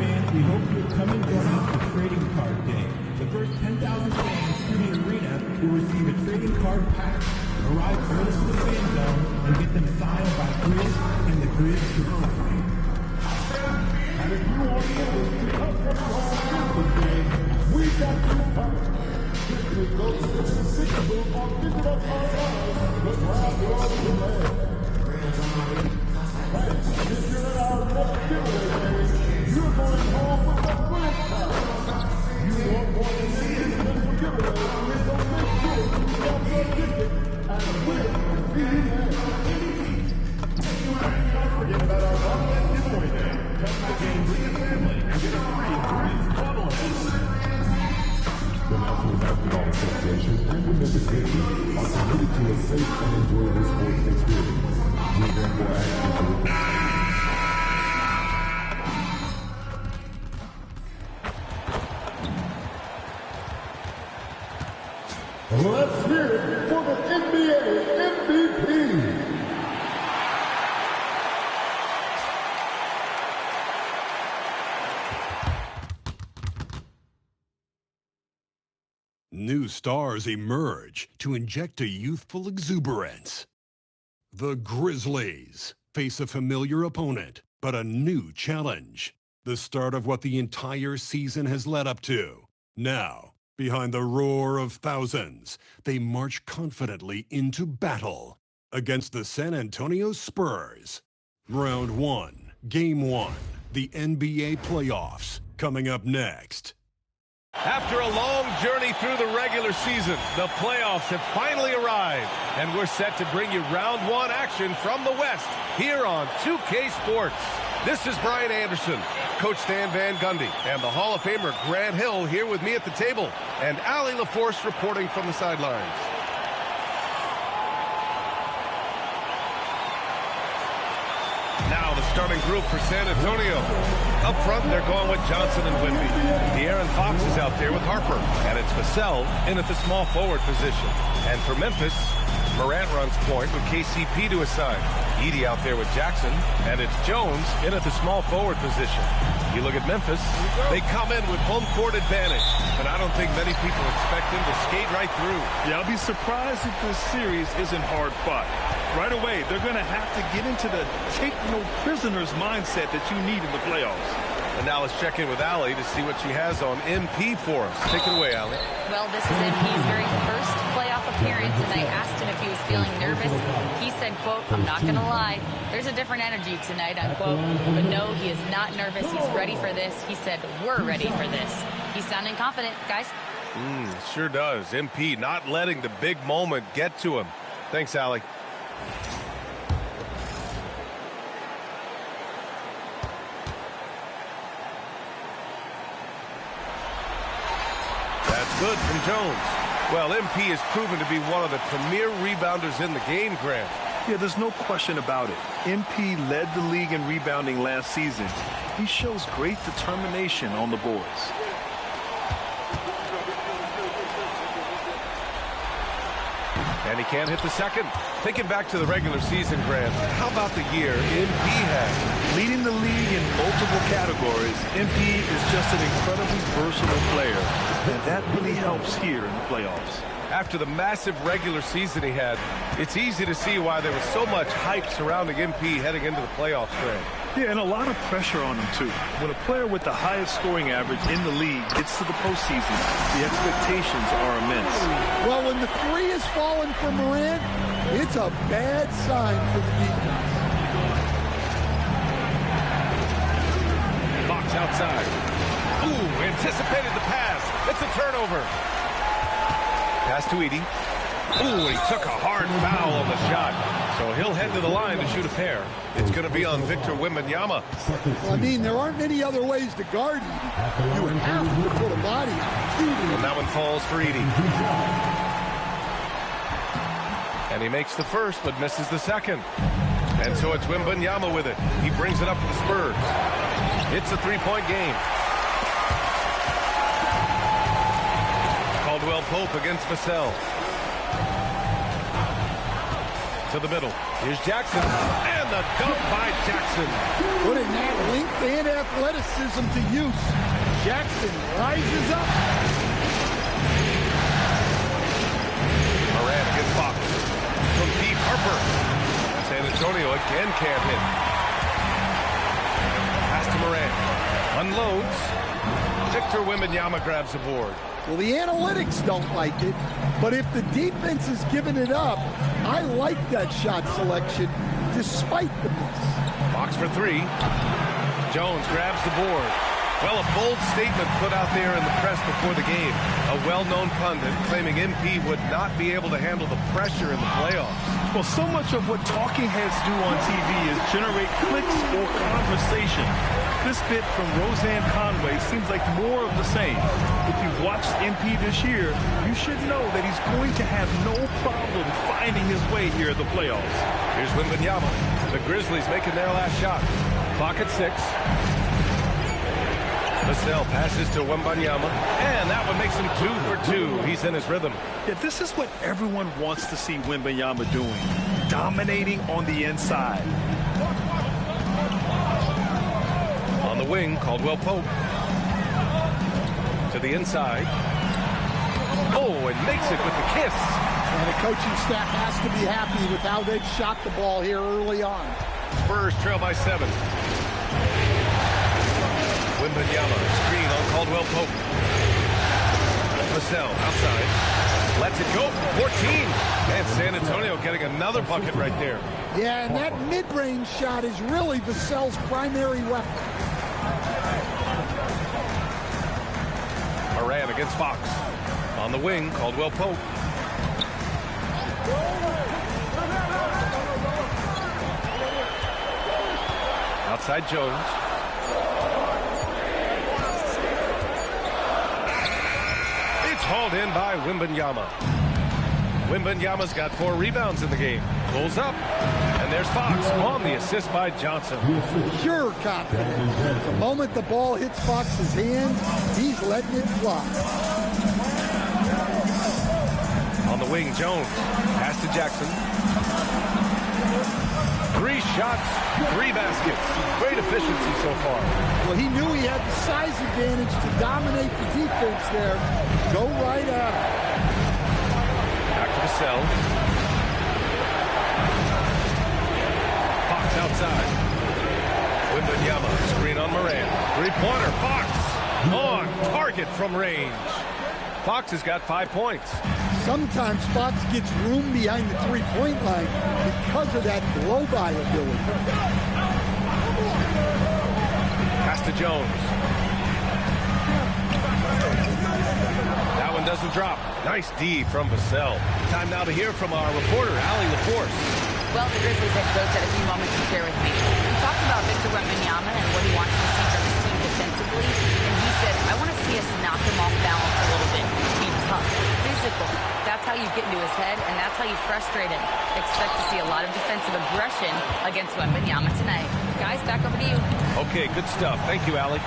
fans, we hope you'll come and join us for Trading Card Day. The first 10,000 fans through the arena will receive a trading card pack. Arrive early to the fan zone and get them signed by Grizz and the Grizz Crew. And if you want tickets to come from home game, we got you covered. Simply go to the ticket booth or visit us online. Look around the land. Hey, if you're in our next giveaway game, you're going home with the Grizz card. You want more than this for giveaway, so make sure you got your ticket and we'll see you there. Don't forget about our online giveaway day. Come to the game with your family and get a free Grizz bobblehead. The National Basketball Association and the Memphis Grizzlies are committed to a safe and enjoyable sports experience. We therefore ask you to Let's hear it for the NBA MVP. New stars emerge to inject a youthful exuberance. The Grizzlies face a familiar opponent, but a new challenge. The start of what the entire season has led up to. Now, behind the roar of thousands, they march confidently into battle against the San Antonio Spurs. Round 1, Game 1, the NBA playoffs, coming up next. After a long journey through the regular season, the playoffs have finally arrived, and we're set to bring you round 1 action from the West here on 2K Sports. This is Brian Anderson, Coach Stan Van Gundy, and the Hall of Famer Grant Hill here with me at the table, and Allie LaForce reporting from the sidelines. Now the starting group for San Antonio. Up front, they're going with Johnson and Wemby. De'Aaron Fox is out there with Harper. And it's Vassell in at the small forward position. And for Memphis, Morant runs point with KCP to his side. Edey out there with Jackson. And it's Jones in at the small forward position. You look at Memphis, they come in with home court advantage. But I don't think many people expect them to skate right through. Yeah, I'll be surprised if this series isn't hard fought. Right away, they're going to have to get into the take no prisoners mindset that you need in the playoffs. And now let's check in with Allie to see what she has on MP for us. Take it away, Allie. Well, this is MP's very first playoff appearance, and I asked him if he was feeling nervous. He said, quote, "I'm not going to lie, there's a different energy tonight," unquote. But no, he is not nervous. He's ready for this. He said, "We're ready for this." He's sounding confident, guys. Sure does. MP not letting the big moment get to him. Thanks, Allie. That's good from Jones. Well, MP has proven to be one of the premier rebounders in the game, Grant. Yeah, there's no question about it. MP led the league in rebounding last season. He shows great determination on the boards. And he can't hit the second. Thinking back to the regular season, Grant, how about the year MP had? Leading the league in multiple categories, MP is just an incredibly versatile player. And that really helps here in the playoffs. After the massive regular season he had, it's easy to see why there was so much hype surrounding MP heading into the playoffs, Grant. Yeah, and a lot of pressure on him, too. When a player with the highest scoring average in the league gets to the postseason, the expectations are immense. Well, when the three is falling for Morant, it's a bad sign for the defense. Fox outside. Ooh, anticipated the pass. It's a turnover. Pass to Edey. Ooh, he took a hard foul on the shot. So he'll head to the line to shoot a pair. It's going to be on Victor Wembanyama. Well, I mean, there aren't many other ways to guard Edey. You have to put a body on. And that one falls for Edey. And he makes the first, but misses the second. And so it's Wembanyama with it. He brings it up for the Spurs. It's a three-point game. Caldwell Pope against Vassell. to the middle. Here's Jackson, and the dunk by Jackson. Putting that length and athleticism to use. Jackson rises up. Moran against Fox. From deep, Harper. San Antonio again can't hit. Pass to Moran. Unloads. Victor Wembanyama grabs the board. Well, the analytics don't like it, but if the defense is giving it up, I like that shot selection despite the miss. Fox for three. Jones grabs the board. Well, a bold statement put out there in the press before the game. A well-known pundit claiming MP would not be able to handle the pressure in the playoffs. Well, so much of what talking heads do on TV is generate clicks or conversation. This bit from Roseanne Conway seems like more of the same. If you've watched MP this year, you should know that he's going to have no problem finding his way here at the playoffs. Here's Wembanyama. The Grizzlies making their last shot. Clock at 6. Vassell passes to Wembanyama, and that one makes him 2 for 2. He's in his rhythm. Yeah, this is what everyone wants to see Wembanyama doing, dominating on the inside. On the wing, Caldwell Pope. To the inside. Oh, and makes it with the kiss. And the coaching staff has to be happy with how they've shot the ball here early on. Spurs trail by 7. Wembanyama, screen on Caldwell Pope. Vassell outside. Lets it go for 14. And San Antonio getting another bucket right there. Yeah, and that mid-range shot is really Vassell's primary weapon. Moran against Fox. On the wing, Caldwell Pope. Outside Jones. It's hauled in by Wembanyama. Wembanyama's got 4 rebounds in the game. Pulls up. And there's Fox on the assist by Johnson. Pure confidence. The moment the ball hits Fox's hands, he's letting it fly. On the wing, Jones. Pass to Jackson. 3 shots, 3 baskets. Great efficiency so far. Well, he knew he had the size advantage to dominate the defense there. Go right at him. Back to Vassell. Fox outside. Wembanyama, screen on Moran. 3-pointer, Fox on target from range. Fox has got 5 points. Sometimes Fox gets room behind the three-point line because of that blow-by ability. Pass to Jones. That one doesn't drop. Nice D from Vassell. Time now to hear from our reporter, Allie LaForce. Well, the Grizzlies head coach had a few moments to share with me. He talked about Victor Wembanyama and what he wants to see from his team defensively, and he said, I want to see us knock him off balance a little bit, be tough, physical. That's how you get into his head, and that's how you frustrate him. Expect to see a lot of defensive aggression against Wembanyama tonight. Guys, back over to you. Okay, good stuff. Thank you, Allie.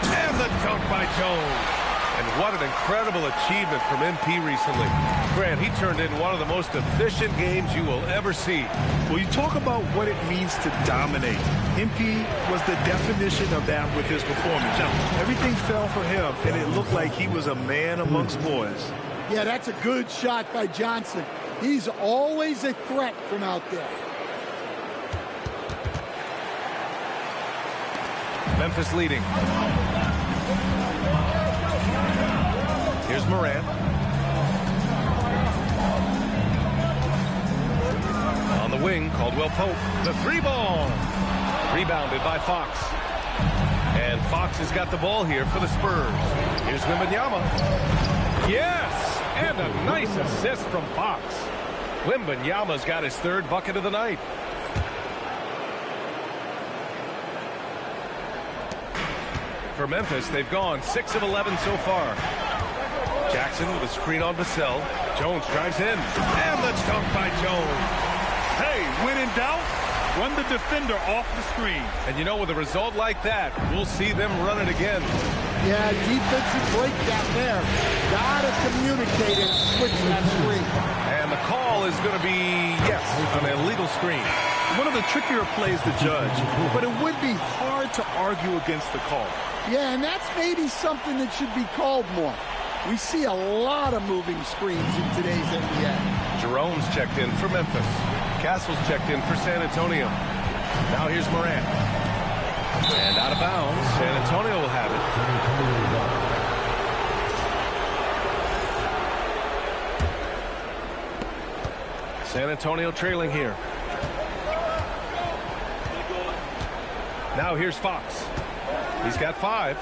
And the dunk by Jones. And what an incredible achievement from MP recently. Grant, he turned in one of the most efficient games you will ever see. Well, you talk about what it means to dominate. MP was the definition of that with his performance. Now, everything fell for him, and it looked like he was a man amongst boys. Yeah, that's a good shot by Johnson. He's always a threat from out there. Memphis leading. Here's Moran. On the wing, Caldwell Pope. The 3-ball. Rebounded by Fox. And Fox has got the ball here for the Spurs. Here's Wembanyama. Yes! And a nice assist from Fox. Wembanyama's got his 3rd bucket of the night. For Memphis, they've gone 6 of 11 so far. Jackson with a screen on Vassell. Jones drives in. And the dunk by Jones. Hey, when in doubt, run the defender off the screen. And you know, with a result like that, we'll see them run it again. Yeah, defensive breakdown there. Gotta communicate and switch that screen. And the call is going to be, yes, an illegal screen. One of the trickier plays to judge, but it would be hard to argue against the call. Yeah, and that's maybe something that should be called more. We see a lot of moving screens in today's NBA. Jerome's checked in for Memphis. Castle's checked in for San Antonio. Now here's Morant. And out of bounds. San Antonio will have it. San Antonio trailing here. Now here's Fox. He's got 5.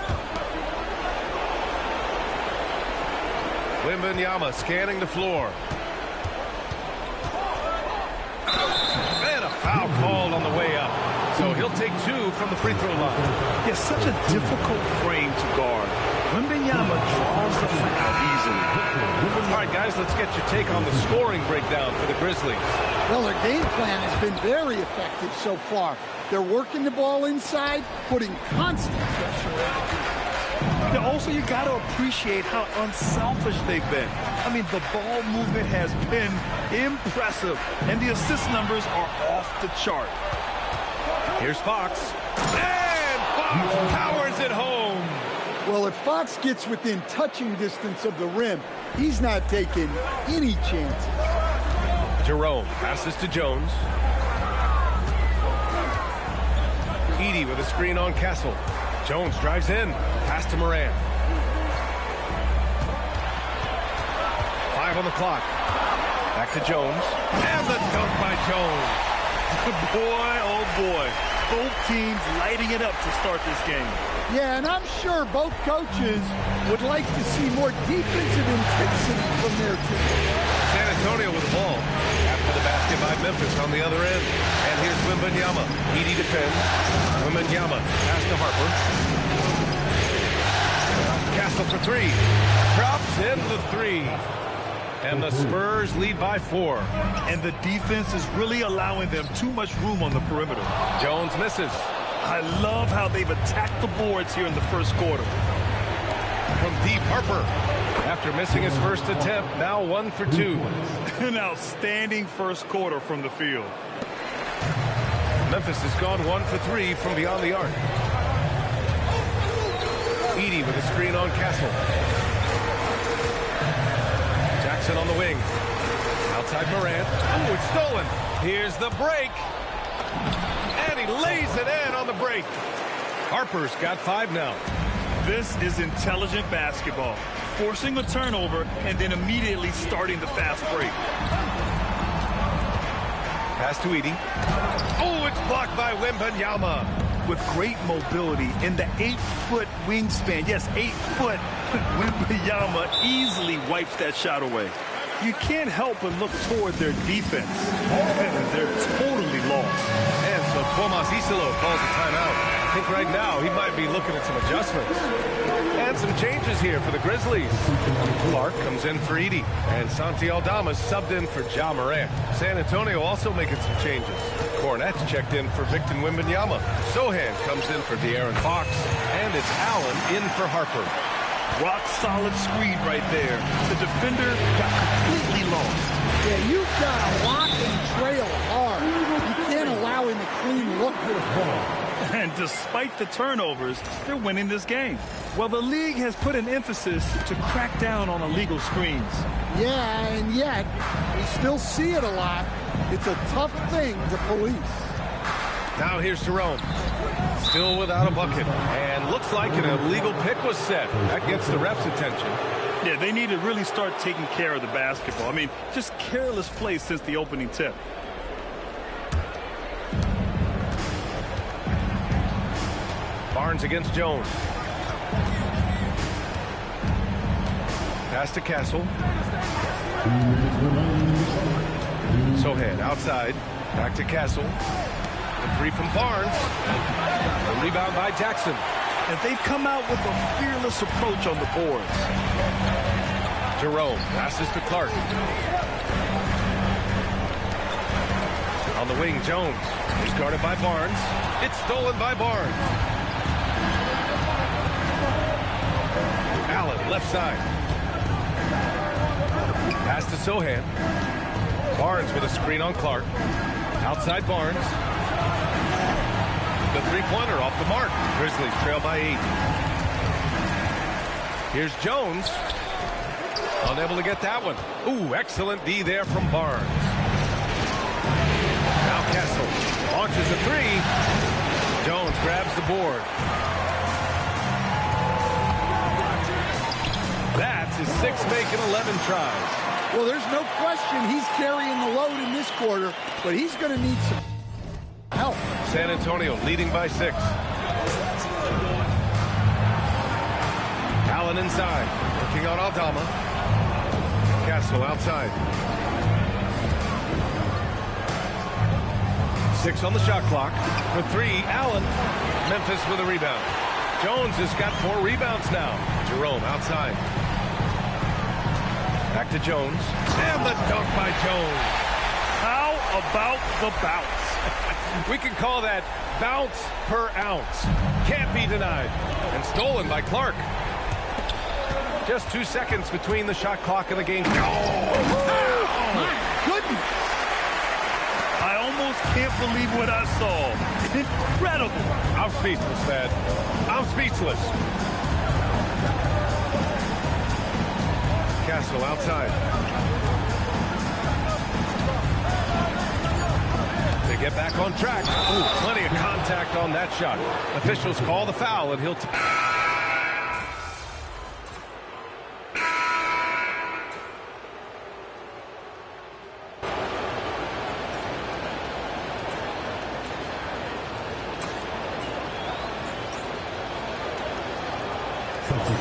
Wembanyama scanning the floor. And a foul called on the way up. So he'll take 2 from the free throw line. It's such a difficult frame to guard. Wembanyama draws the foul easily. All right, guys, let's get your take on the scoring breakdown for the Grizzlies. Well, their game plan has been very effective so far. They're working the ball inside, putting constant pressure on the defense. And also, you got to appreciate how unselfish they've been. I mean, the ball movement has been impressive, and the assist numbers are off the chart. Here's Fox. And Fox powers it home. Well, if Fox gets within touching distance of the rim, he's not taking any chances. Jerome passes to Jones. Edey with a screen on Castle. Jones drives in. Pass to Morant. 5 on the clock. Back to Jones. And the dunk by Jones. Boy, oh boy. Both teams lighting it up to start this game. Yeah, and I'm sure both coaches would like to see more defensive intensity from their team. San Antonio with the ball. After the basket by Memphis on the other end. And here's Wembanyama. Edey defends. Wembanyama pass to Harper. Castle for 3. Drops in the 3. And the Spurs lead by 4. And the defense is really allowing them too much room on the perimeter. Jones misses. I love how they've attacked the boards here in the first quarter. From deep, Harper. After missing his first attempt, now 1 for 2. An outstanding first quarter from the field. Memphis has gone 1 for 3 from beyond the arc. Edey with a screen on Castle. Jackson on the wing. Outside Morant. Oh, it's stolen. Here's the break. And he lays it in on the break. Harper's got 5 now. This is intelligent basketball. Forcing a turnover and then immediately starting the fast break. Pass to Edey. Oh, it's blocked by Wembanyama. With great mobility in the 8-foot wingspan. Yes, 8 foot. Wembanyama easily wipes that shot away. You can't help but look toward their defense. They're totally lost. And so Tomas Isilo calls a timeout. I think right now he might be looking at some adjustments. And some changes here for the Grizzlies. Clark comes in for Edey. And Santi Aldama subbed in for Ja Morant. San Antonio also making some changes. Cornette's checked in for Victor Wembanyama. Sohan comes in for De'Aaron Fox. And it's Allen in for Harper. Rock solid screen right there. The defender got completely lost. Yeah, you've got to lock and trail hard. You can't allow him to clean look for the ball. And despite the turnovers, they're winning this game. Well, the league has put an emphasis to crack down on illegal screens. Yeah, and yet, we still see it a lot. It's a tough thing to police. Now here's Jerome. Still without a bucket. And looks like an illegal pick was set. That gets the ref's attention. Yeah, they need to really start taking care of the basketball. I mean, just careless play since the opening tip. Barnes against Jones. Pass to Castle. Sohan outside. Back to Castle. The 3 from Barnes. The rebound by Jackson. And they've come out with a fearless approach on the boards. Jerome passes to Clark. On the wing, Jones. He's guarded by Barnes. It's stolen by Barnes. Allen, left side. Pass to Sohan. Barnes with a screen on Clark. Outside Barnes. The three-pointer off the mark. Grizzlies trail by 8. Here's Jones. Unable to get that one. Ooh, excellent D there from Barnes. Now Kessel launches a three. Jones grabs the board. That's his 6th make in 11 tries. Well, there's no question he's carrying the load in this quarter, but he's going to need some help. San Antonio leading by 6. Allen inside, working on Aldama. Castle outside. 6 on the shot clock. For 3, Allen. Memphis with a rebound. Jones has got 4 rebounds now. Jerome outside. Back to Jones. And the dunk by Jones. How about the bounce? We can call that bounce per ounce. Can't be denied. And stolen by Clark. Just 2 seconds between the shot clock and the game. Oh, my goodness. I almost can't believe what I saw. Incredible. I'm speechless, man. I'm speechless. Castle outside. They get back on track. Ooh, plenty of contact on that shot. Officials call the foul, and he'll...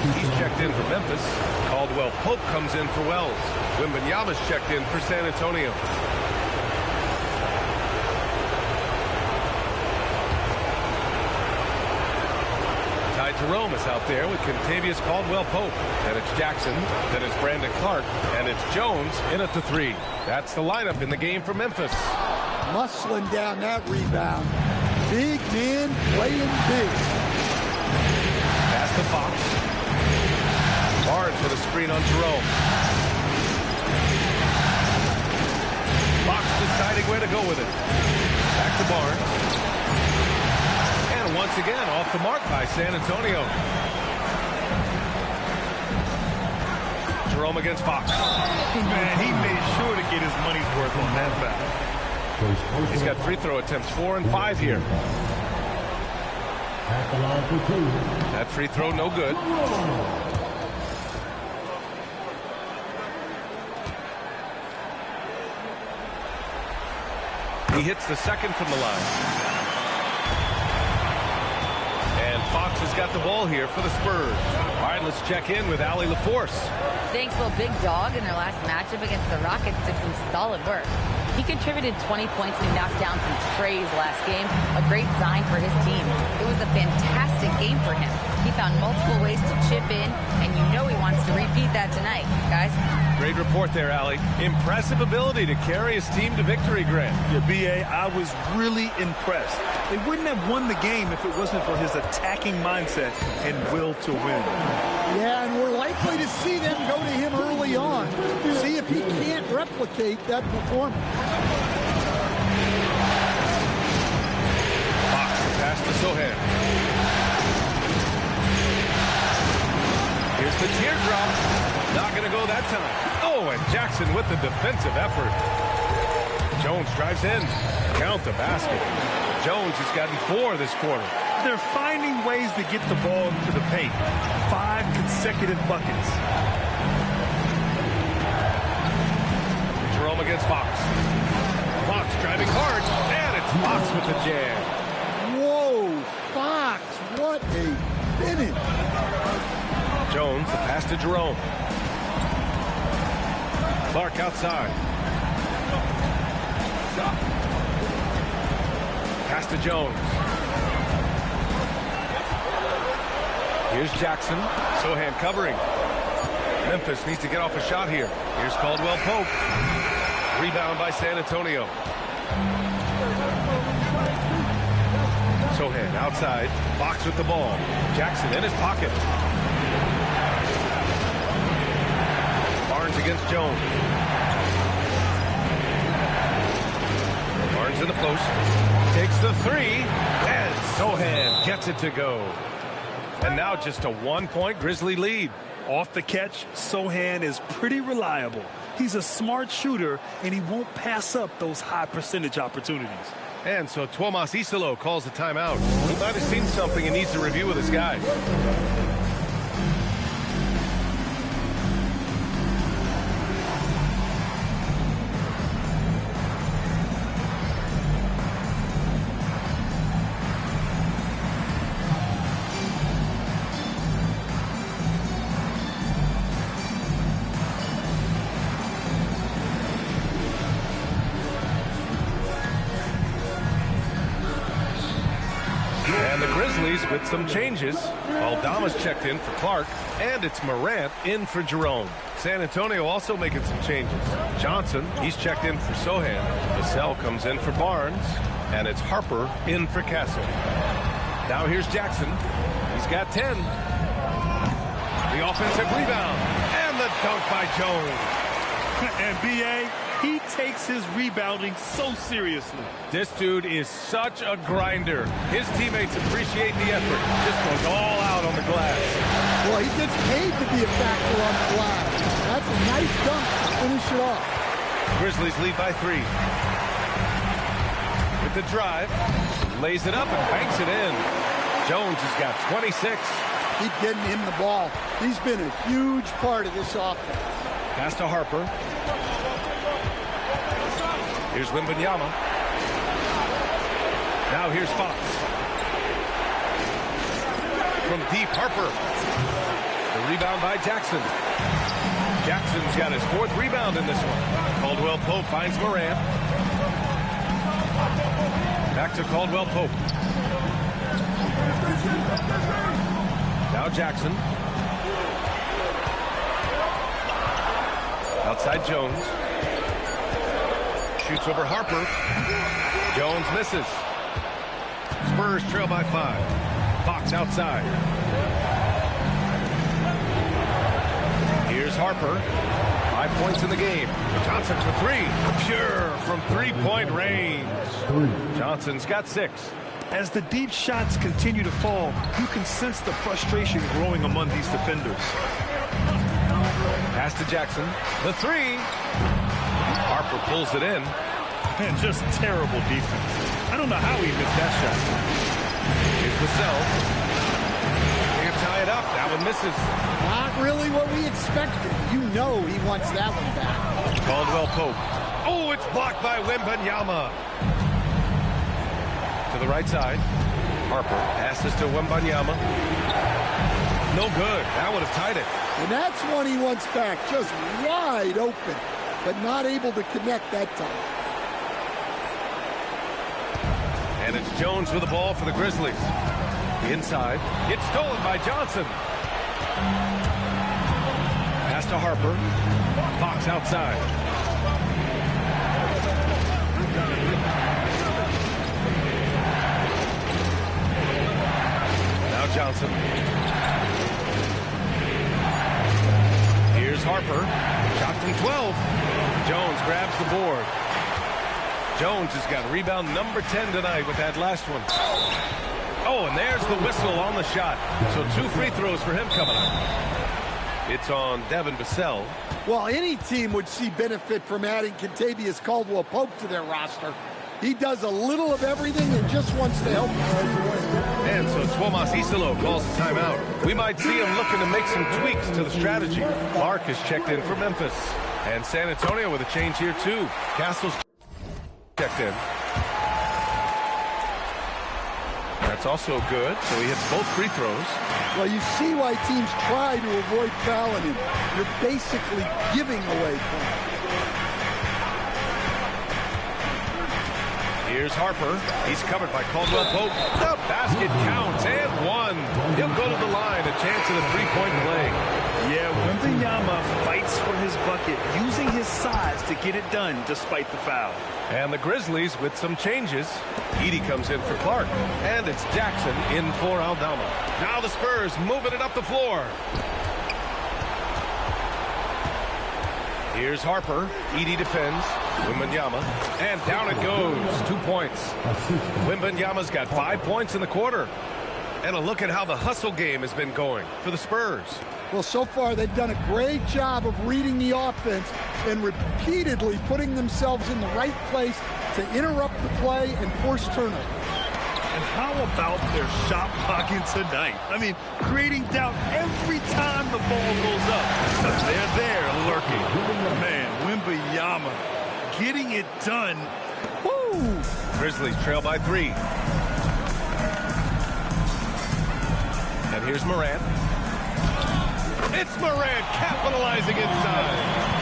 He's checked in for Memphis. Caldwell Pope comes in for Wells. Wembanyama's checked in for San Antonio. Ty Jerome is out there with Kentavious Caldwell Pope. Then it's Jackson. Then it's Brandon Clark. And it's Jones in at the 3. That's the lineup in the game for Memphis. Muscling down that rebound. Big man playing big. Pass to Fox. Barnes with a screen on Jerome. Fox deciding where to go with it. Back to Barnes. And once again, off the mark by San Antonio. Jerome against Fox. Man, he made sure to get his money's worth on that foul. He's got free throw attempts 4 and 5 here. That free throw no good. He hits the second from the line. And Fox has got the ball here for the Spurs. All right, let's check in with Allie LaForce. Thanks, well, Big Dog in their last matchup against the Rockets did some solid work. He contributed 20 points and knocked down some trays last game. A great sign for his team. It was a fantastic game for him. He found multiple ways to chip in, and you know he wants to repeat that tonight, guys. Great report there, Allie. Impressive ability to carry his team to victory, Grant. Yeah, B.A., I was really impressed. They wouldn't have won the game if it wasn't for his attacking mindset and will to win. Yeah, and we're likely to see them go to him early on. See if he can't replicate that performance. Fox, pass to Sohan. Here's the teardrop. Not going to go that time. Oh, and Jackson with the defensive effort. Jones drives in. Count the basket. Jones has gotten 4 this quarter. They're finding ways to get the ball into the paint. 5 consecutive buckets. Jerome against Fox. Fox driving hard, and it's Fox with the jam. Whoa, Fox, what a finish. Jones, the pass to Jerome. Clark outside. Pass to Jones. Here's Jackson. Sohan covering. Memphis needs to get off a shot here. Here's Caldwell Pope. Rebound by San Antonio. Sohan outside. Fox with the ball. Jackson in his pocket. Barnes against Jones. Barnes in the post. Takes the three. And Sochan gets it to go. And now just a 1-point Grizzly lead. Off the catch, Sochan is pretty reliable. He's a smart shooter, and he won't pass up those high percentage opportunities. And so Tuomas Isalo calls the timeout. He might have seen something and needs to review with his guys. With some changes. Aldama's checked in for Clark, and it's Morant in for Jerome. San Antonio also making some changes. Johnson, he's checked in for Sochan. Vassell comes in for Barnes, and it's Harper in for Castle. Now here's Jackson. He's got 10. The offensive rebound, and the dunk by Jones. And B.A., he takes his rebounding so seriously. This dude is such a grinder. His teammates appreciate the effort. Just goes all out on the glass. Well, he gets paid to be a factor on the glass. That's a nice dunk to finish it off. Grizzlies lead by 3. With the drive, lays it up and banks it in. Jones has got 26. Keep getting him the ball. He's been a huge part of this offense. Pass to Harper. Here's Wembanyama. Now here's Fox. From deep, Harper. The rebound by Jackson. Jackson's got his 4th rebound in this one. Caldwell Pope finds Morant. Back to Caldwell Pope. Now Jackson. Outside Jones. Shoots over Harper. Jones misses. Spurs trail by 5. Fox outside. Here's Harper. 5 points in the game. Johnson for 3. Pure from 3-point range. Johnson's got 6. As the deep shots continue to fall, you can sense the frustration growing among these defenders. Pass to Jackson. The 3. Harper pulls it in. And just terrible defense. I don't know how he missed that shot. Here's Vassell. Can't tie it up. That one misses. Not really what we expected. You know he wants that one back. Caldwell Pope. Oh, it's blocked by Wembanyama. To the right side. Harper passes to Wembanyama. No good. That would have tied it. And that's one he wants back. Just wide open. But not able to connect that time. And it's Jones with the ball for the Grizzlies. Inside. It's stolen by Johnson. Pass to Harper. Fox outside. Now Johnson. Here's Harper. Shot from 12. Jones grabs the board. Jones has got rebound number 10 tonight with that last one. Oh, and there's the whistle on the shot. So 2 free throws for him coming up. It's on Devin Vassell. Well, any team would see benefit from adding Kentavious Caldwell-Pope to their roster. He does a little of everything and just wants to help his team win. And so Tuomas Isalo calls the timeout. We might see him looking to make some tweaks to the strategy. Clark has checked in for Memphis. And San Antonio with a change here, too. Castle's checked in. That's also good, so he hits both free throws. Well, you see why teams try to avoid fouling him. You're basically giving away points. Here's Harper. He's covered by Caldwell Pope. The basket counts and 1. He'll go to the line. A chance at a 3-point play. Yeah, Wembanyama fights for his bucket, using his size to get it done despite the foul. And the Grizzlies with some changes. Edey comes in for Clark. And it's Jackson in for Aldama. Now the Spurs moving it up the floor. Here's Harper. Edey defends. Wembanyama. And down it goes. 2 points. Wembanyama's got 5 points in the quarter. And a look at how the hustle game has been going for the Spurs. Well, so far they've done a great job of reading the offense and repeatedly putting themselves in the right place to interrupt the play and force turnover. And how about their shot blocking tonight? I mean, creating doubt every time the ball goes up. Because they're there lurking. Man, Wembanyama getting it done. Woo! Grizzlies trail by 3. And here's Morant. It's Morant capitalizing inside.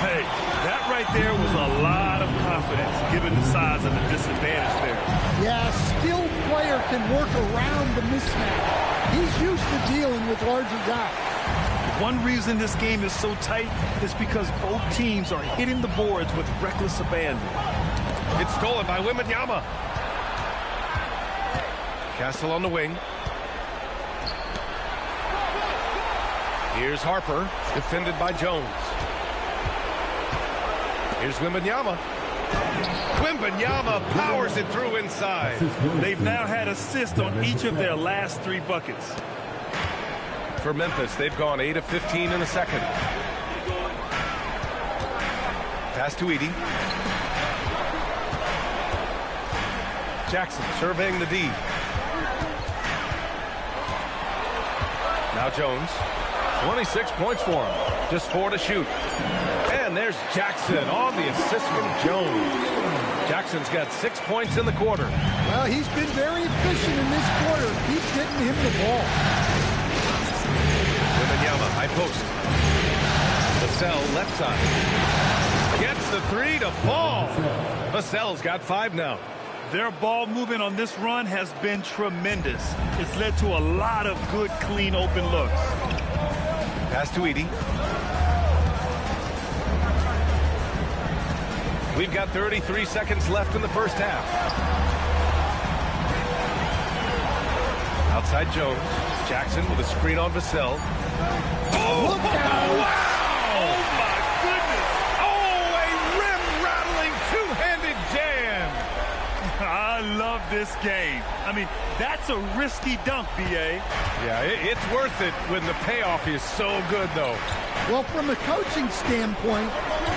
Hey, that right there was a lot of confidence given the size of the disadvantage there. Yeah, a skilled player can work around the mismatch. He's used to dealing with larger guys. One reason this game is so tight is because both teams are hitting the boards with reckless abandon. It's stolen by Wembanyama. Castle on the wing. Here's Harper, defended by Jones. Here's Wembanyama. Wembanyama powers it through inside. They've now had assists on each of their last 3 buckets. For Memphis, they've gone 8 of 15 in the second. Pass to Edey. Jackson surveying the D. Now Jones. 26 points for him. Just 4 to shoot. And there's Jackson on the assist from Jones. Jackson's got 6 points in the quarter. Well, he's been very efficient in this quarter. Keep getting him the ball. Wembanyama, high post. Vassell, left side. Gets the 3 to fall. Vassell's got 5 now. Their ball movement on this run has been tremendous. It's led to a lot of good, clean, open looks. Pass to Edey. We've got 33 seconds left in the first half. Outside Jones. Jackson with a screen on Vassell. Oh, Look out! Wow! Oh, my goodness! Oh, a rim-rattling two-handed jam! I love this game. I mean, that's a risky dunk, B.A. Yeah, it's worth it when the payoff is so good, though. Well, from a coaching standpoint,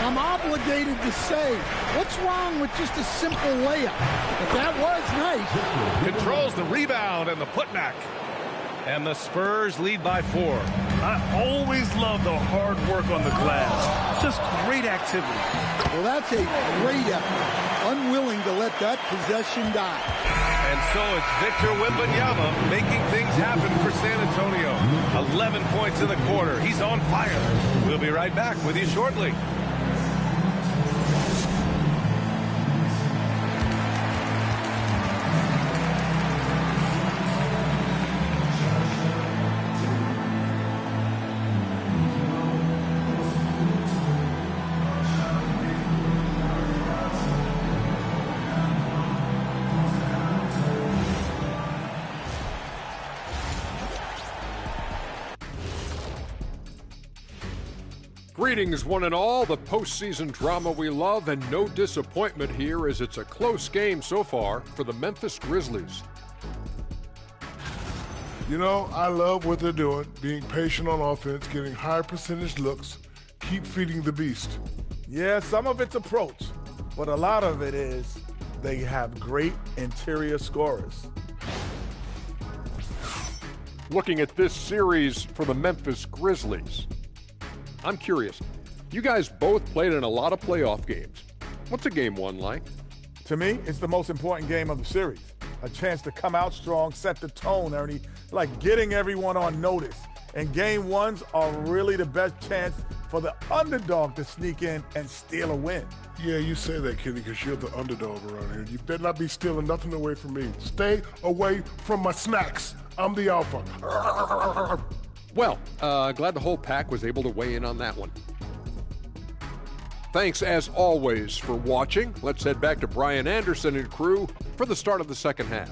I'm obligated to say, what's wrong with just a simple layup? But that was nice. Controls the rebound and the putback. And the Spurs lead by 4. I always love the hard work on the glass. Just great activity. Well, that's a great effort. Unwilling to let that possession die. And so it's Victor Wembanyama making things happen for San Antonio. 11 points in the quarter. He's on fire. We'll be right back with you shortly. Greetings, one and all. The postseason drama we love, and no disappointment here as it's a close game so far for the Memphis Grizzlies. You know, I love what they're doing, being patient on offense, getting high percentage looks, keep feeding the beast. Yeah, some of it's approach, but a lot of it is they have great interior scorers. Looking at this series for the Memphis Grizzlies, I'm curious. You guys both played in a lot of playoff games. What's a game one like? To me, it's the most important game of the series. A chance to come out strong, set the tone, Ernie, like getting everyone on notice. And game ones are really the best chance for the underdog to sneak in and steal a win. Yeah, you say that, Kenny, because you're the underdog around here. You better not be stealing nothing away from me. Stay away from my snacks. I'm the alpha. Well, glad the whole pack was able to weigh in on that one. Thanks, as always, for watching. Let's head back to Brian Anderson and crew for the start of the second half.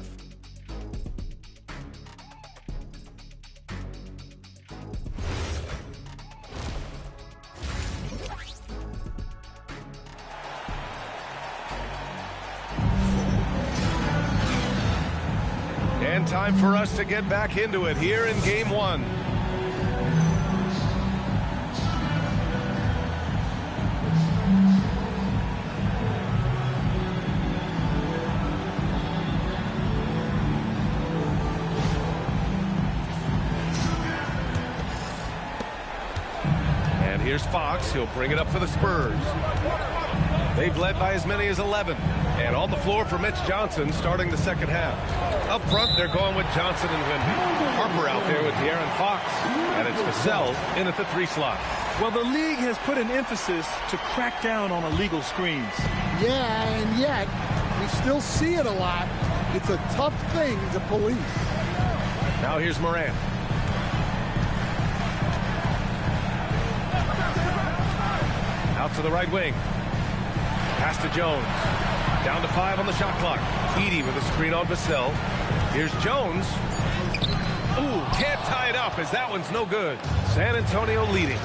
And time for us to get back into it here in game one. And here's Fox. He'll bring it up for the Spurs. They've led by as many as 11. And on the floor for Mitch Johnson starting the second half. Up front, they're going with Johnson and Wemby. Harper out there with De'Aaron Fox. And it's Vassell in at the 3 slot. Well, the league has put an emphasis to crack down on illegal screens. Yeah, and yet, we still see it a lot. It's a tough thing to police. Now here's Morant. Out to the right wing. Pass to Jones. Down to 5 on the shot clock. Edey with a screen on Vassell. Here's Jones. Ooh, can't tie it up as that one's no good. San Antonio leading.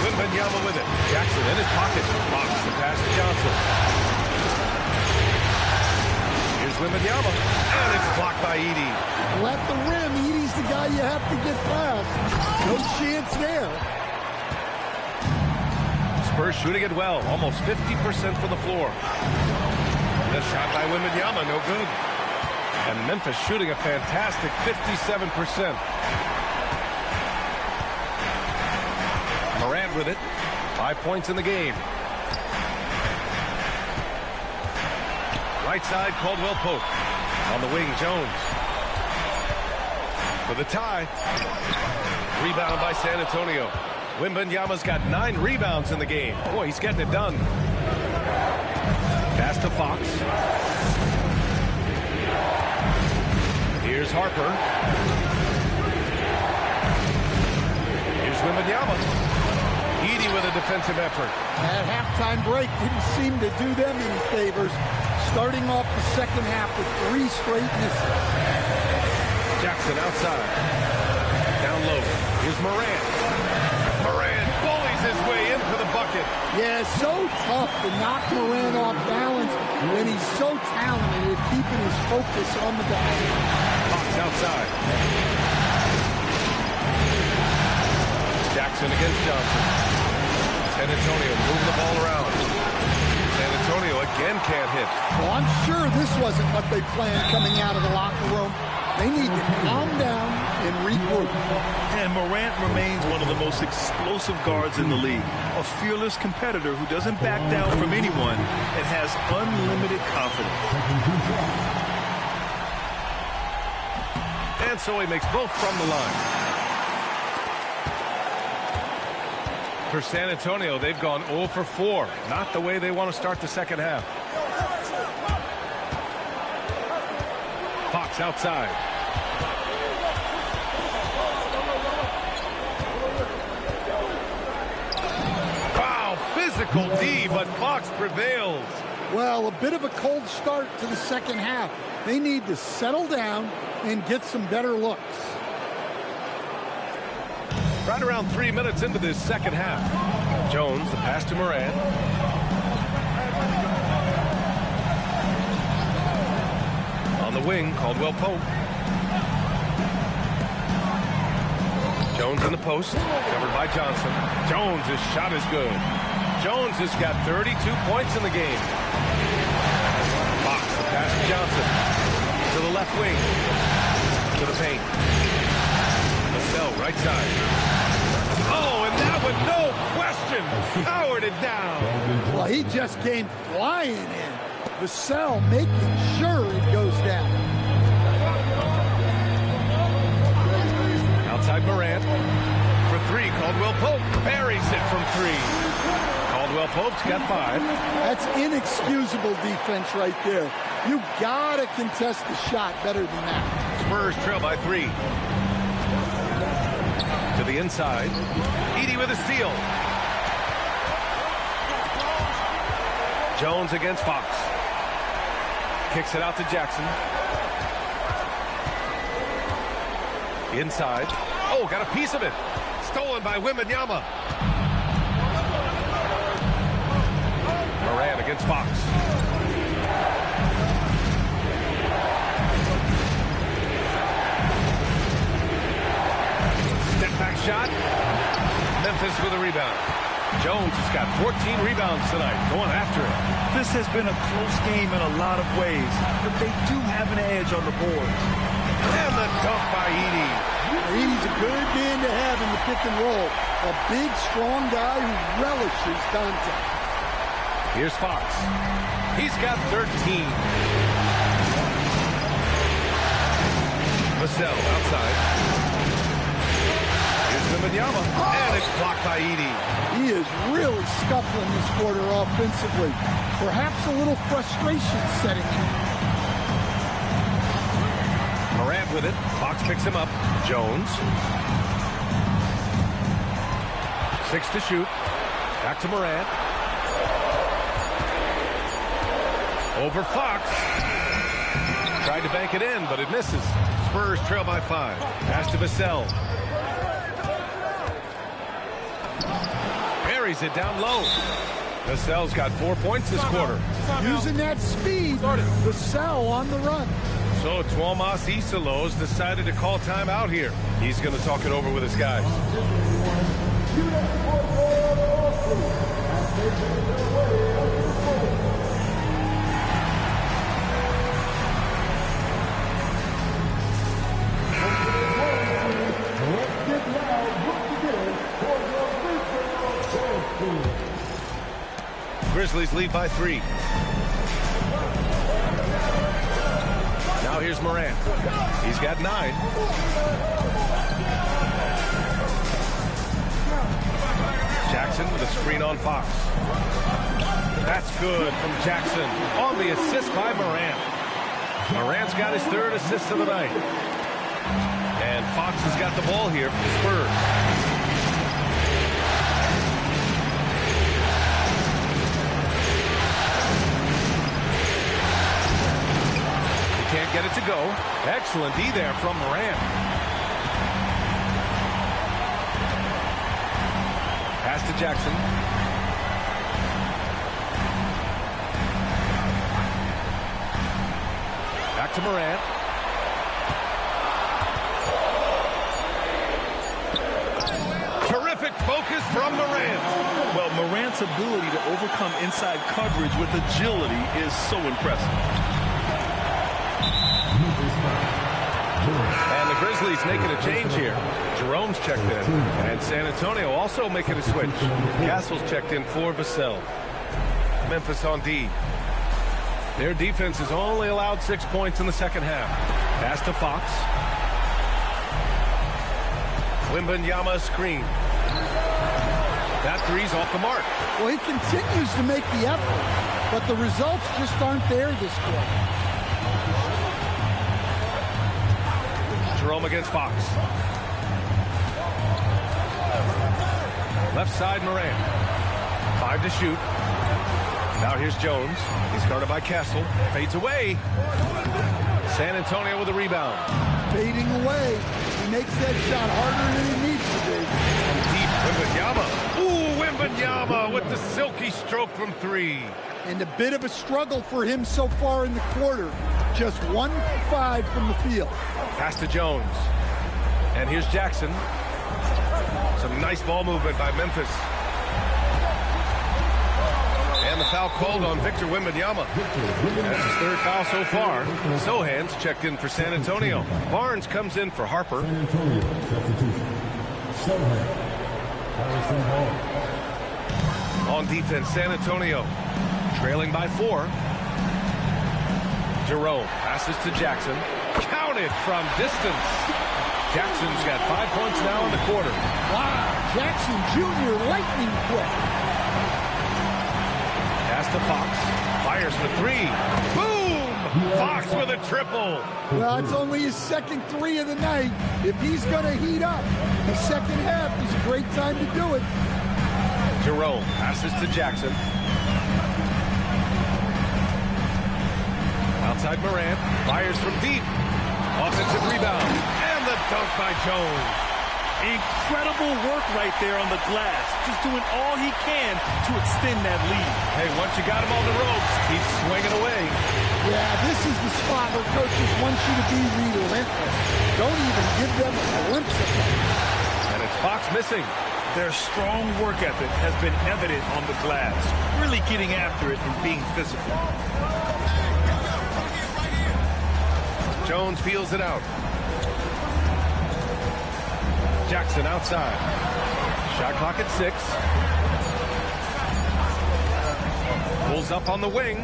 Wembanyama with it. Jackson in his pocket. Fox the pass to Johnson. Here's Wembanyama. And it's blocked by Edey. Well, at the rim, Edey's the guy you have to get past. No chance there. Spurs shooting it well, almost 50% from the floor. The shot by Wembanyama, no good. And Memphis shooting a fantastic 57%. Morant with it. 5 points in the game. Right side, Caldwell Pope. On the wing, Jones. For the tie. Rebound by San Antonio. Wembanyama's got 9 rebounds in the game. Boy, he's getting it done. Pass to Fox. Here's Harper. Here's Wembanyama. Edey with a defensive effort. That halftime break didn't seem to do them any favors. Starting off the second half with 3 straight misses. Jackson outside. Down low. Here's Morant. Morant bullies his way in for the bucket. Yeah, so tough to knock Morant off balance when he's so talented at keeping his focus on the basket. Fox outside. Jackson against Johnson. San Antonio moving the ball around. San Antonio again can't hit. Well, I'm sure this wasn't what they planned coming out of the locker room. They need to calm down and regroup. And Morant remains one of the most explosive guards in the league. A fearless competitor who doesn't back down from anyone and has unlimited confidence. And so he makes both from the line. For San Antonio, they've gone 0 for 4. Not the way they want to start the second half. Fox outside. Wow, physical D, but Fox prevails. Well, a bit of a cold start to the second half. They need to settle down and get some better looks. Right around 3 minutes into this second half. Jones, the pass to Morant. On the wing, Caldwell Pope. Jones in the post, covered by Johnson. Jones' shot is good. Jones has got 32 points in the game. Fox, the pass to Johnson. To the left wing. To the paint. Vassell, right side. Oh, and that one, no question, powered it down. Well, he just came flying in. Vassell making sure it goes down. Outside Morant. For 3, Caldwell Pope buries it from 3. Caldwell Pope's got 5. That's inexcusable defense right there. You gotta contest the shot better than that. Spurs trail by 3. To the inside. Edey with a steal. Jones against Fox. Kicks it out to Jackson. Inside. Oh, got a piece of it. Stolen by Wembanyama. Morant against Fox. Memphis with a rebound. Jones has got 14 rebounds tonight, going after it. This has been a close game in a lot of ways, but they do have an edge on the board. And the dunk by Edey. Edey's a good man to have in the pick and roll. A big, strong guy who relishes contact. Here's Fox. He's got 13. Vassell outside. Here's Wembanyama, and it's blocked by Edey. He is really scuffling this quarter offensively. Perhaps a little frustration setting in. Morant with it. Fox picks him up. Jones. 6 to shoot. Back to Morant. Over Fox. Tried to bank it in, but it misses. Spurs trail by 5. Pass to Vassell. Parries it down low. Vassell's got 4 points this quarter. Using that speed, Vassell on the run. So Tuomas Isalos decided to call timeout here. He's going to talk it over with his guys. Grizzlies lead by 3. Now here's Morant. He's got 9. Jackson with a screen on Fox. That's good from Jackson on the assist by Morant. Morant's got his 3rd assist of the night. And Fox has got the ball here for the Spurs. Can't get it to go. Excellent D there from Morant. Pass to Jackson. Back to Morant. Terrific focus from Morant. Well, Morant's ability to overcome inside coverage with agility is so impressive. And the Grizzlies making a change here. Jerome's checked in. And San Antonio also making a switch. Castle's checked in for Vassell. Memphis on D. Their defense has only allowed 6 points in the second half. Pass to Fox. Wembanyama screen. That three's off the mark. Well, he continues to make the effort, but the results just aren't there this quarter. Jerome against Fox. Left side, Morant. 5 to shoot. Now here's Jones. He's guarded by Castle. Fades away. San Antonio with a rebound. Fading away. He makes that shot harder than he needs to be. Deep, Wembanyama. Ooh, Wembanyama with the silky stroke from 3. And a bit of a struggle for him so far in the quarter. Just 1 for 5 from the field. Pass to Jones. And here's Jackson. Some nice ball movement by Memphis. And the foul called on Victor Wembanyama. That's his 3rd foul so far. Sohan's checked in for San Antonio. Barnes comes in for Harper. San Antonio substitution. Sohan. Harrison Hall. On defense, San Antonio trailing by 4. Jerome passes to Jackson. Counted from distance. Jackson's got 5 points now in the quarter. Wow, Jackson Jr. lightning quick. Pass to Fox. Fires for 3. Boom! Fox with a triple. Well, it's only his 2nd 3 of the night. If he's going to heat up, the second half is a great time to do it. Jerome passes to Jackson. Outside Morant. Fires from deep. Offensive rebound. And the dunk by Jones. Incredible work right there on the glass. Just doing all he can to extend that lead. Hey, once you got him on the ropes, keep swinging away. Yeah, this is the spot where coaches want you to be relentless. Don't even give them a glimpse of it. And it's Fox missing. Their strong work ethic has been evident on the glass, really getting after it and being physical. Jones feels it out. Jackson outside. Shot clock at 6. Pulls up on the wing.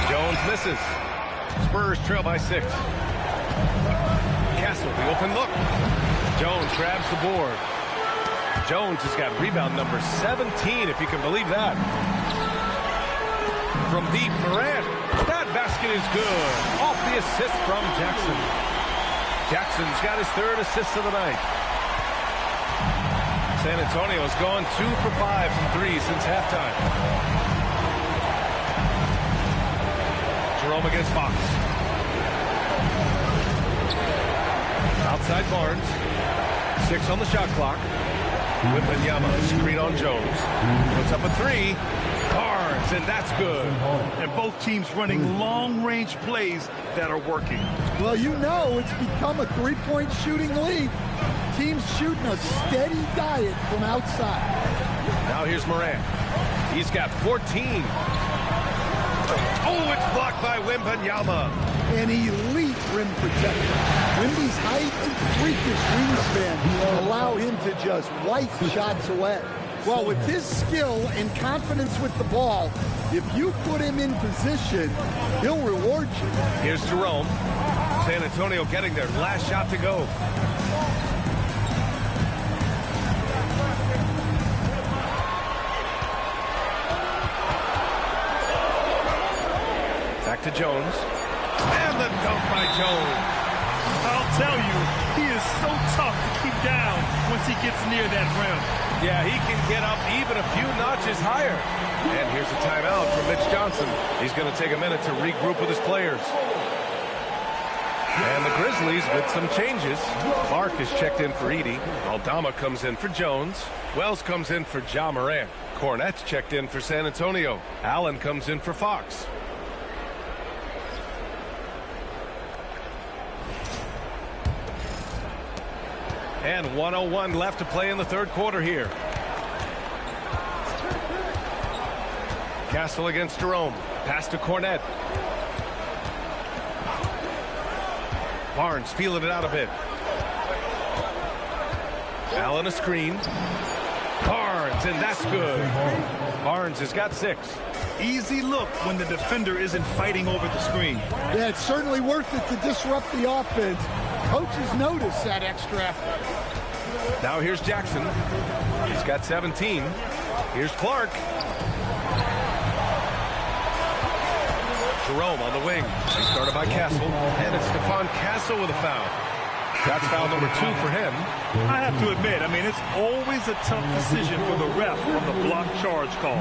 Jones misses. Spurs trail by 6. Castle, the open look. Jones grabs the board. Jones has got rebound number 17, if you can believe that. From deep, Morant. That basket is good. Off the assist from Jackson. Jackson's got his 3rd assist of the night. San Antonio's gone 2 for 5 from 3 since halftime. Jerome against Fox. Outside Barnes. 6 on the shot clock. Wembanyama, screen on Jones. Puts up a 3. Barnes, and that's good. And both teams running long-range plays that are working. Well, you know it's become a three-point shooting league. Teams shooting a steady diet from outside. Now here's Morant. He's got 14. Oh, it's blocked by Wembanyama. An elite rim protector. Wemby's height and freakish wingspan allow him to just wipe shots away. Well, with his skill and confidence with the ball, if you put him in position, he'll reward you. Here's Jerome. San Antonio getting their last shot to go. Back to Jones. And the dunk by Jones. I'll tell you, he is so tough to keep down once he gets near that rim. Yeah, he can get up even a few notches higher. And here's a timeout from Mitch Johnson. He's going to take a minute to regroup with his players. And the Grizzlies with some changes. Clark is checked in for Edey. Aldama comes in for Jones. Wells comes in for Ja Morant. Cornette's checked in for San Antonio. Allen comes in for Fox. And 1:01 left to play in the 3rd quarter here. Castle against Jerome. Pass to Cornette. Barnes feeling it out a bit. Allen a screen. Barnes, and that's good. Barnes has got 6. Easy look when the defender isn't fighting over the screen. Yeah, it's certainly worth it to disrupt the offense. Coaches notice that extra effort. Now here's Jackson. He's got 17. Here's Clark. Jerome on the wing. He started by Castle. And it's Stephon Castle with a foul. That's foul number 2 for him. I have to admit, it's always a tough decision for the ref on the block charge call.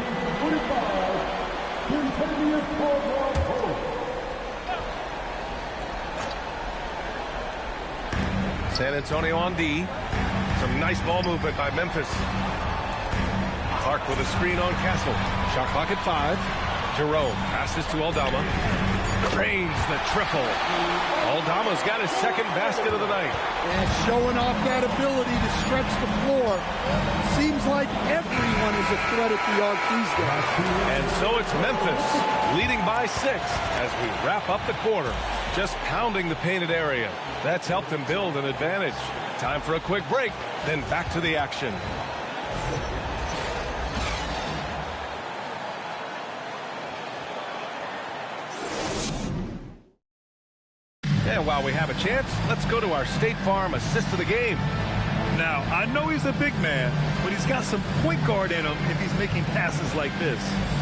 San Antonio on D. Some nice ball movement by Memphis. Clark with a screen on Castle. Shot clock at 5. Jerome passes to Aldama. Drains the triple. Aldama's got his 2nd basket of the night. And showing off that ability to stretch the floor. Seems like everyone is a threat at the arc these days. And so it's Memphis leading by 6 as we wrap up the quarter. Just pounding the painted area. That's helped them build an advantage. Time for a quick break, then back to the action. And while we have a chance, let's go to our State Farm assist of the game. Now, I know he's a big man, but he's got some point guard in him if he's making passes like this.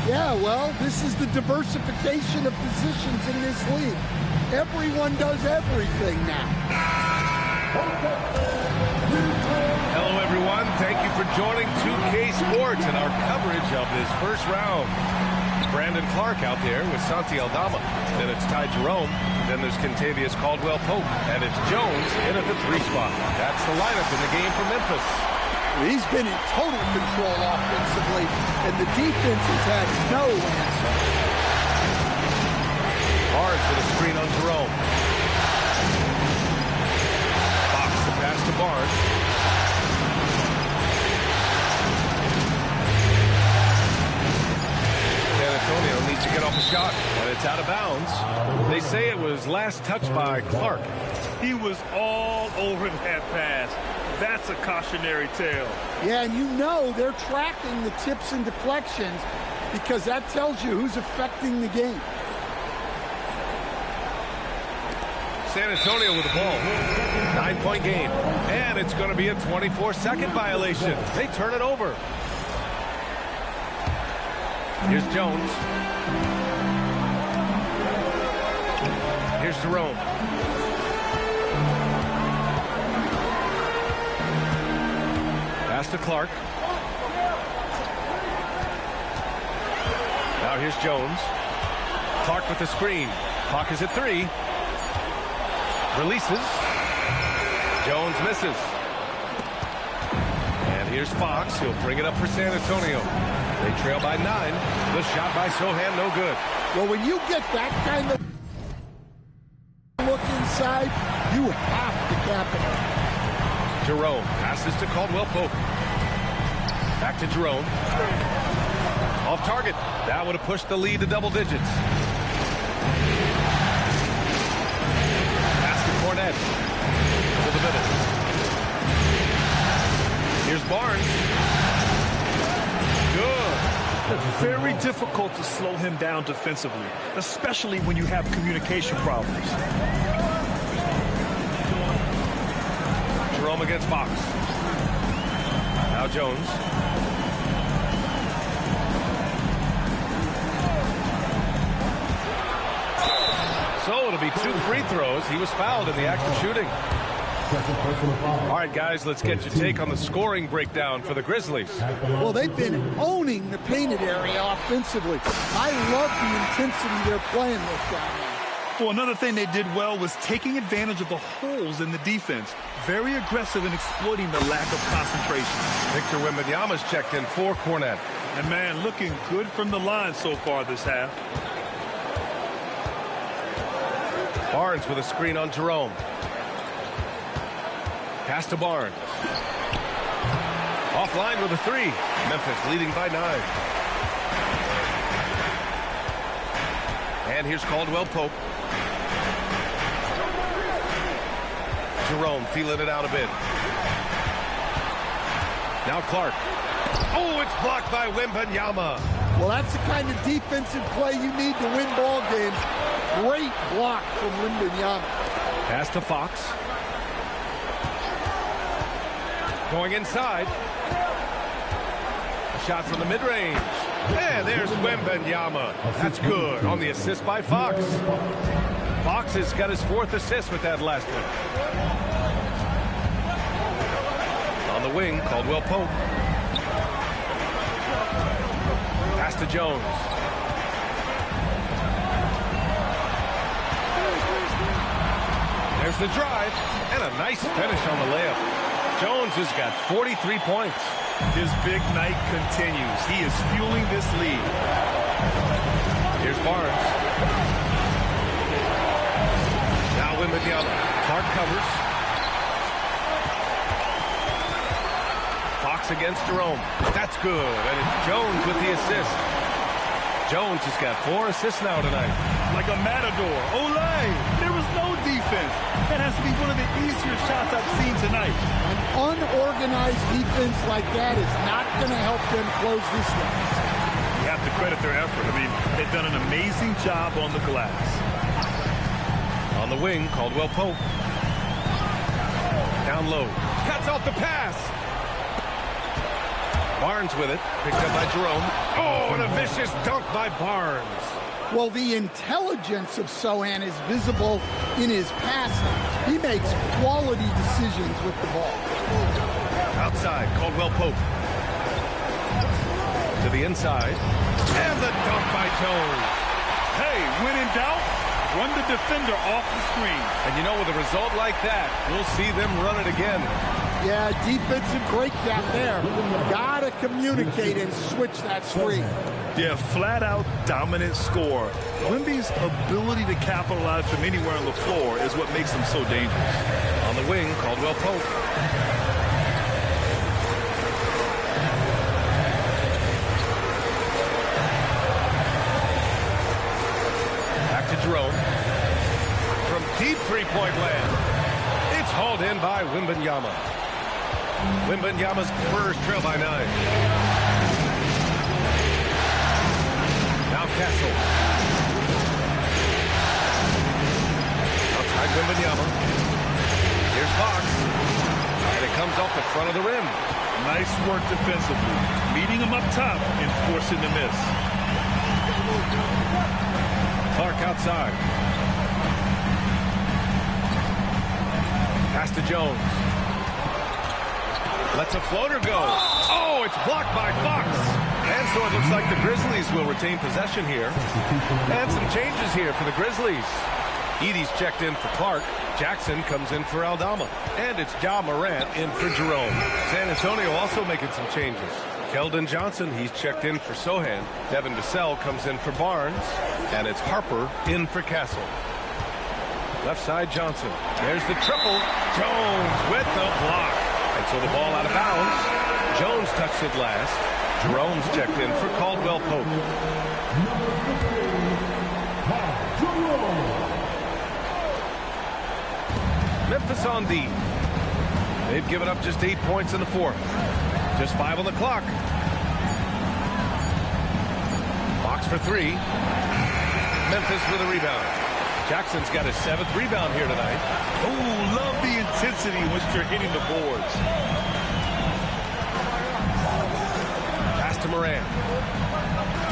Yeah, well, this is the diversification of positions in this league. Everyone does everything now. Hello, everyone. Thank you for joining 2K Sports and our coverage of this first round. Brandon Clark out there with Santi Aldama. Then it's Ty Jerome. Then there's Kentavious Caldwell-Pope. And it's Jones in at the 3 spot. That's the lineup in the game for Memphis. He's been in total control offensively, and the defense has had no answer. Barnes with a screen on Jerome. Fox the pass to Barnes. shot, and it's out of bounds. They say it was last touched by Clark. He was all over that pass. That's a cautionary tale. Yeah, and you know they're tracking the tips and deflections because that tells you who's affecting the game. San Antonio with the ball. 9-point game. And it's going to be a 24-second violation. They turn it over. Here's Jones. Here's Jerome. Pass to Clark. Now here's Jones. Clark with the screen. Clock is at 3. Releases. Jones misses. And here's Fox. He'll bring it up for San Antonio. They trail by 9. The shot by Sohan, no good. Well, when you get that kind of look inside, you have to capitalize. Jerome passes to Caldwell Pope. Back to Jerome. Off target. That would have pushed the lead to double digits. Cornette to the middle. Here's Barnes. Good. It's very difficult to slow him down defensively, especially when you have communication problems. Jerome against Fox. Now Jones. So it'll be 2 free throws. He was fouled in the act of shooting. All right, guys, let's get your take on the scoring breakdown for the Grizzlies. Well, they've been owning the painted area offensively. I love the intensity they're playing with down there. Well, another thing they did well was taking advantage of the holes in the defense. Very aggressive in exploiting the lack of concentration. Victor Wembanyama's checked in for Cornette. And, man, looking good from the line so far this half. Barnes with a screen on Jerome. Pass to Barnes. Offline with a 3. Memphis leading by 9. And here's Caldwell Pope. Jerome feeling it out a bit. Now Clark. Oh, it's blocked by Wembanyama. Well, that's the kind of defensive play you need to win ball games. Great block from Wembanyama. Pass to Fox. Going inside. A shot from the mid-range. And there's Wembanyama. That's good on the assist by Fox. Fox has got his 4th assist with that last one. On the wing, Caldwell Pope. Pass to Jones. There's the drive, and a nice finish on the layup. Jones has got 43 points. His big night continues. He is fueling this lead. Here's Barnes. Now Wembanyama. Clark covers. Fox against Jerome. That's good, and it's Jones with the assist. Jones has got 4 assists now tonight. Like a matador. Olay! There was no defense. That has to be one of the easier shots I've seen tonight. An unorganized defense like that is not going to help them close this game. You have to credit their effort. I mean, they've done an amazing job on the glass. On the wing, Caldwell Pope. Down low. Cuts off the pass. Barnes with it. Picked up by Jerome. Oh, and a vicious dunk by Barnes. Well, the intelligence of Sohan is visible in his passing. He makes quality decisions with the ball. Outside, Caldwell Pope. To the inside. And the dunk by Jones. Hey, when in doubt, run the defender off the screen. And you know, with a result like that, we'll see them run it again. Yeah, defensive breakdown there. Gotta communicate and switch that screen. Yeah, flat-out dominant score. Wemby's ability to capitalize from anywhere on the floor is what makes him so dangerous. On the wing, Caldwell Pope. Jerome. From deep three-point land. It's hauled in by Wembanyama. Wembanyama's Spurs trail by 9. Now Castle. Outside Wembanyama. Here's Fox. And it comes off the front of the rim. Nice work defensively. Meeting him up top and forcing the miss. Clark outside. Pass to Jones. Lets a floater go. Oh, it's blocked by Fox. And so it looks like the Grizzlies will retain possession here. And some changes here for the Grizzlies. Edey's checked in for Clark. Jackson comes in for Aldama. And it's Ja Morant in for Jerome. San Antonio also making some changes. Keldon Johnson, he's checked in for Sohan. Devin Vassell comes in for Barnes. And it's Harper in for Castle. Left side Johnson. There's the triple. Jones with the block. And so the ball out of bounds. Jones touched it last. Jerome's checked in for Caldwell Pope. Memphis on D. They've given up just 8 points in the fourth. Just 5 on the clock. Fox for 3. Memphis with a rebound. Jackson's got his 7th rebound here tonight. Oh, love the intensity in which they're hitting the boards. Pass to Morant.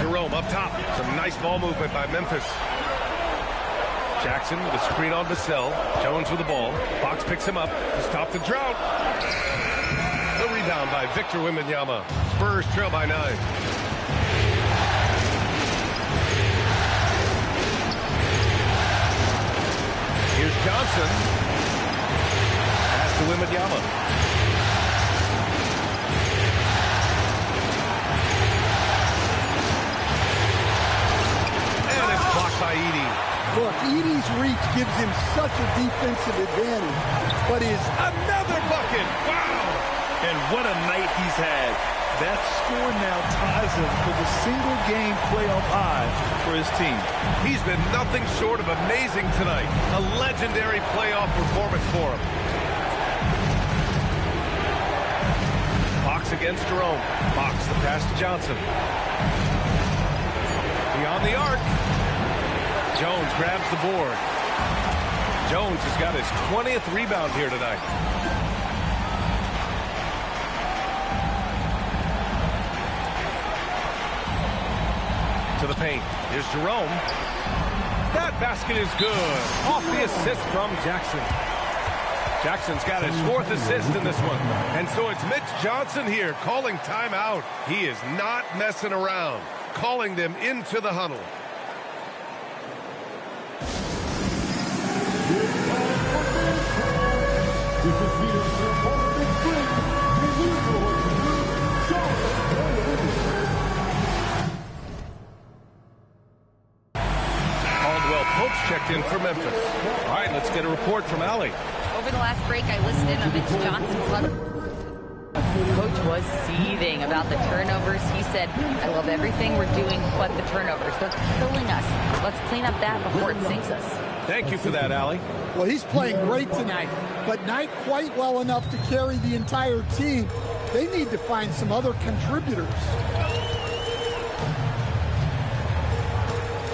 Jerome up top. Some nice ball movement by Memphis. Jackson with a screen on Vassell. Jones with the ball. Fox picks him up to stop the drought. The rebound by Victor Wembanyama. Spurs trail by 9. Here's Johnson. Pass to Wembanyama. And it's blocked by Edey. Look, Edey's reach gives him such a defensive advantage, but his Another bucket. Wow. And what a night he's had. That score now ties him for the single-game playoff high for his team. He's been nothing short of amazing tonight. A legendary playoff performance for him. Fox against Jerome. Fox, the pass to Johnson. Beyond the arc. Jones grabs the board. Jones has got his 20th rebound here tonight. To the paint. Here's Jerome. That basket is good. Off the assist from Jackson. Jackson's got his 4th assist in this one. And so it's Mitch Johnson here calling timeout. He is not messing around. Calling them into the huddle. Caldwell Pope's checked in for Memphis. All right, let's get a report from Allie. Over the last break, I listened in on Mitch Johnson's huddle. Coach was seething about the turnovers. He said, I love everything we're doing but the turnovers. They're killing us. Let's clean up that before it sinks us. Thank you for that, Allie. Well, he's playing great tonight, but not quite well enough to carry the entire team. They need to find some other contributors.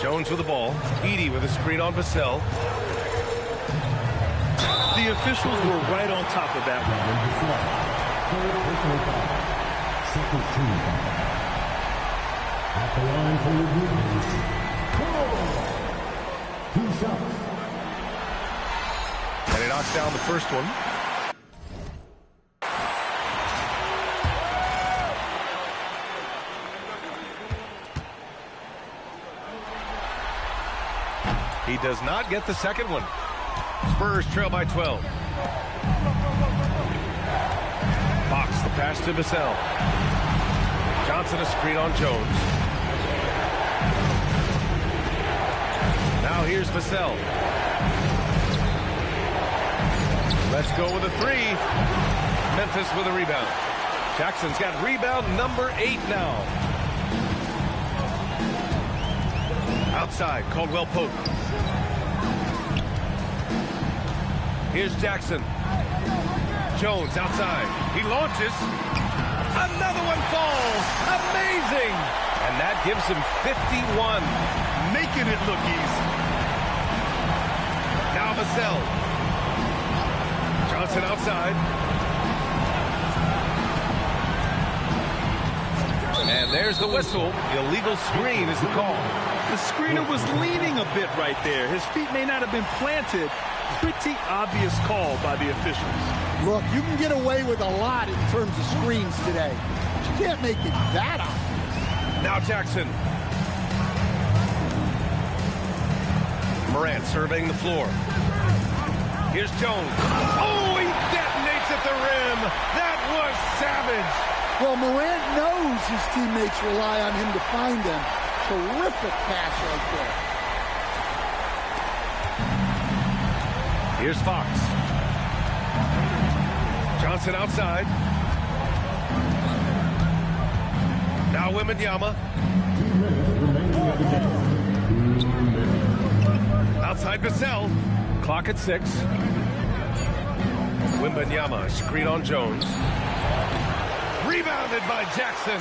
Jones with the ball. Edey with a screen on Vassell. The officials were right on top of that one. Second team. At the line for the Grizzlies. 2 shots. And he knocks down the first one. He does not get the second one. Spurs trail by 12. Fox, the pass to Vassell. Johnson a screen on Jones. Now here's Vassell. Let's go with a 3. Memphis with a rebound. Jackson's got rebound number 8 now. Outside, Caldwell Pope. Here's Jackson. Jones outside. He launches. Another one falls. Amazing. And that gives him 51. Making it look easy. Now Vassell. Johnson outside. And there's the whistle. Illegal screen is the call. The screener was leaning a bit right there. His feet may not have been planted. Pretty obvious call by the officials. Look, you can get away with a lot in terms of screens today. But you can't make it that obvious. Now Jackson. Morant surveying the floor. Here's Jones. Oh, he detonates at the rim. That was savage. Well, Morant knows his teammates rely on him to find them. Terrific pass right there. Here's Fox. Johnson outside. Now Wembanyama. Outside Vassell. Clock at 6. Wembanyama, screen on Jones. Rebounded by Jackson.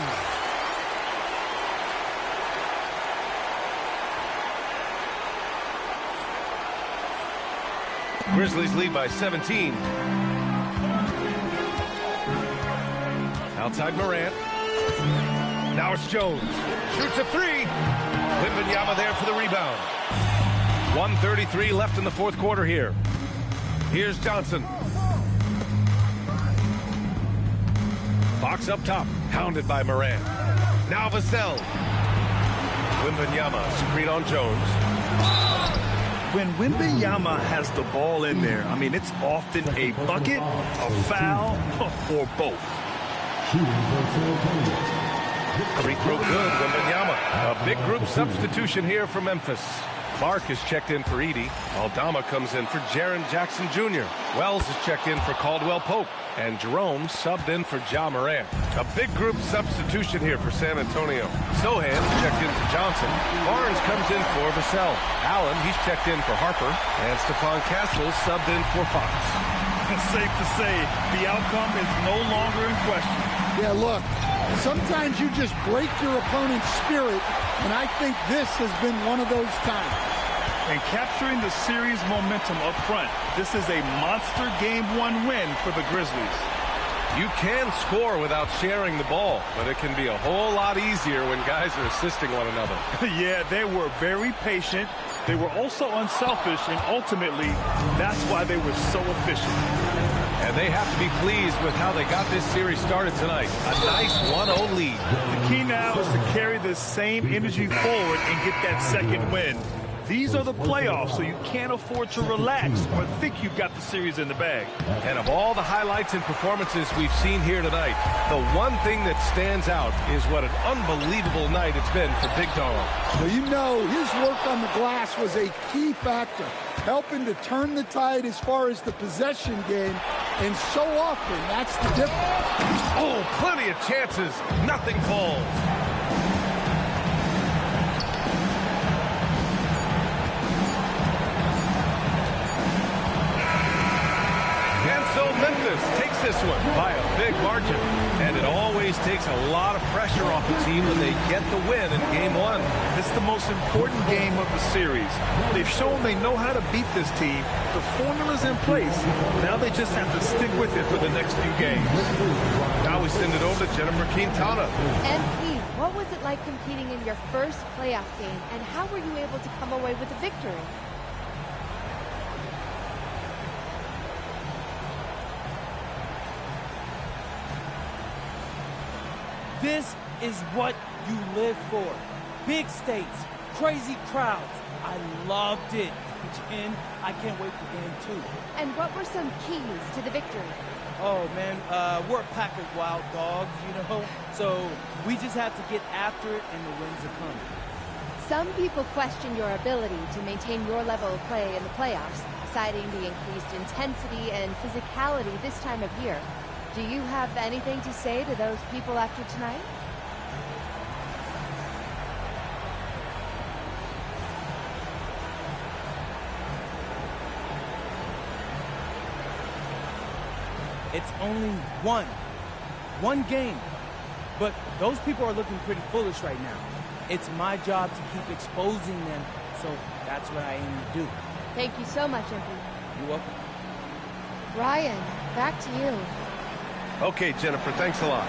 Grizzlies lead by 17. Outside Morant. Now it's Jones. Shoots a 3. Wembanyama there for the rebound. 1:33 left in the fourth quarter here. Here's Johnson. Fox up top, hounded by Morant. Now Vassell. Wembanyama, screen on Jones. When Wembanyama has the ball in there, I mean, it's often a bucket, a foul, or both. Free throw good, Wembanyama. A big group substitution here for Memphis. Clark is checked in for Edey. Aldama comes in for Jaren Jackson Jr. Wells is checked in for Caldwell Pope. And Jerome subbed in for Ja Morant. A big group substitution here for San Antonio. Sohan's checked in for Johnson. Barnes comes in for Vassell. Allen, he's checked in for Harper. And Stephon Castle subbed in for Fox. It's safe to say the outcome is no longer in question. Yeah, look, sometimes you just break your opponent's spirit, and I think this has been one of those times. And capturing the series momentum up front, this is a monster Game 1 win for the Grizzlies. You can score without sharing the ball, but it can be a whole lot easier when guys are assisting one another. Yeah, they were very patient. They were also unselfish, and ultimately, that's why they were so efficient. And they have to be pleased with how they got this series started tonight. A nice 1-0 lead. The key now is to carry this same energy forward and get that second win. These are the playoffs, so you can't afford to relax or think you've got the series in the bag. And of all the highlights and performances we've seen here tonight, the one thing that stands out is what an unbelievable night it's been for Big Dog. Well, you know, his work on the glass was a key factor, helping to turn the tide as far as the possession game, and so often that's the difference. Oh, plenty of chances. Nothing falls. So Memphis takes this one by a big margin. And it always takes a lot of pressure off a team when they get the win in Game 1. It's the most important game of the series. They've shown they know how to beat this team. The formula's in place. Now they just have to stick with it for the next few games. Now we send it over to Jennifer Quintana. MP, what was it like competing in your first playoff game, and how were you able to come away with a victory? This is what you live for. Big stakes, crazy crowds. I loved it. And I can't wait for Game 2. And what were some keys to the victory? Oh, man, we're a pack of wild dogs, you know? So we just have to get after it, and the wins are coming. Some people question your ability to maintain your level of play in the playoffs, citing the increased intensity and physicality this time of year. Do you have anything to say to those people after tonight? It's only one game. But those people are looking pretty foolish right now. It's my job to keep exposing them, so that's what I aim to do. Thank you so much, MP. You're welcome. Ryan, back to you. Okay, Jennifer, thanks a lot.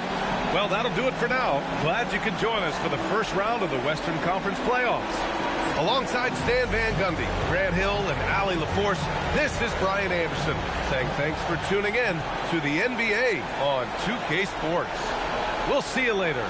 Well, that'll do it for now. Glad you could join us for the first round of the Western Conference playoffs. Alongside Stan Van Gundy, Grant Hill, and Allie LaForce, this is Brian Anderson saying thanks for tuning in to the NBA on 2K Sports. We'll see you later.